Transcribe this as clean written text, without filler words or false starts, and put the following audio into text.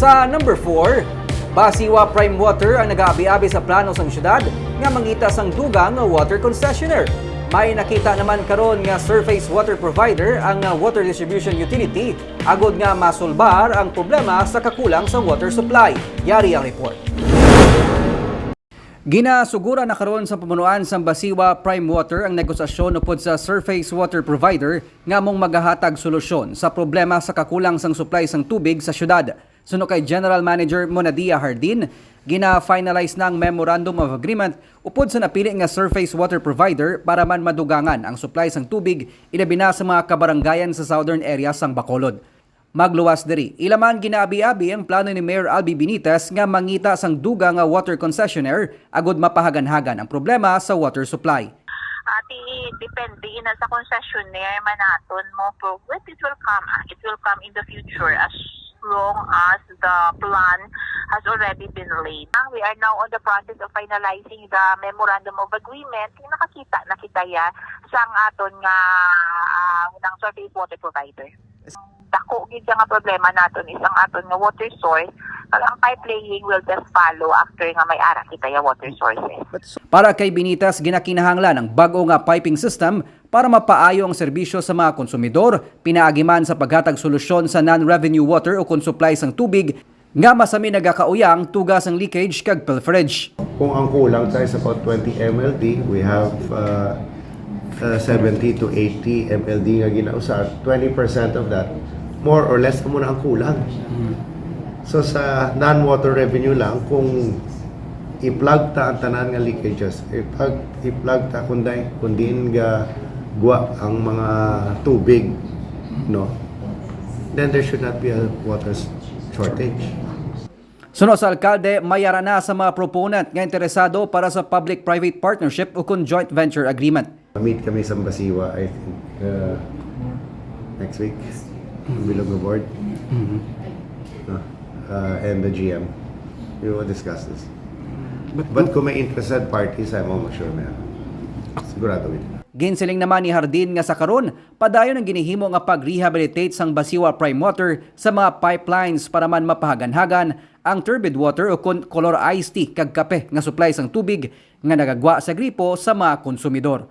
Sa number 4, Basiwa Prime Water ang nag-aabi-abi sa plano sang syudad nga mangita sang dugang nga water concessionaire. May nakita naman karon nga surface water provider ang water distribution utility agod nga masulbar ang problema sa kakulang sa water supply. Yari ang report. Ginasugura na karon sa pamunuan sa Basiwa Prime Water ang negosasyon upod sa surface water provider nga mong maghahatag solusyon sa problema sa kakulang sang supply sang tubig sa syudad. Suno kay General Manager Monadia Hardin, gina-finalize na ang Memorandum of Agreement upod sa napili nga surface water provider para man madugangan ang supply sang tubig ilabi na sa mga kabaranggayan sa southern area sang Bacolod. Magluwas diri, ilaman ginaabi-abi ang plano ni Mayor Albi Benitez nga mangita sang duga nga water concessionaire agod mapahagan-hagan ang problema sa water supply. Ati depende na sa concessionaire manaton mo pero when it will come in the future as long as the plan has already been laid. We are now on the process of finalizing the memorandum of agreement. Nakita ya sang aton nga ng surface water provider. Dako gid nga problema naton is ang aton nga water source. Ang pipe laying will just follow after nga may ara kita ya water sources. Para kay Benitez, ginakinahanglan ang bago nga piping system para mapaayo ang serbisyo sa mga konsumidor, pinaagiman sa paghatag solusyon sa non-revenue water o kung supply sang tubig nga masami nagakauyang tugas ang leakage kag pilferage. Kung ang kulang tayo sa about 20 MLD, we have 70 to 80 MLD nga ginausar. 20% of that, more or less muna ang kulang. So sa non-water revenue lang, kung i-plug ta ang tanan nga leakages, i-plug ta kundin nga guwa ang mga tubig, no? Then there should not be a water shortage. Suno sa alkalde, mayara na sa mga proponent nga interesado para sa public-private partnership o kung joint venture agreement. Meet kami sa Basiwa, I think, next week, bilog the board, and the GM. We will discuss this. But kung may interested parties, I'm almost sure na sigurado with it. Ginsiling naman ni Hardin nga sa karon, padayon ang ginihimo nga pag-rehabilitate sang Basiwa Prime Water sa mga pipelines para man mapahagan-hagan ang turbid water o color iced tea kag kape nga supply sang tubig nga nagagwa sa gripo sa mga konsumidor.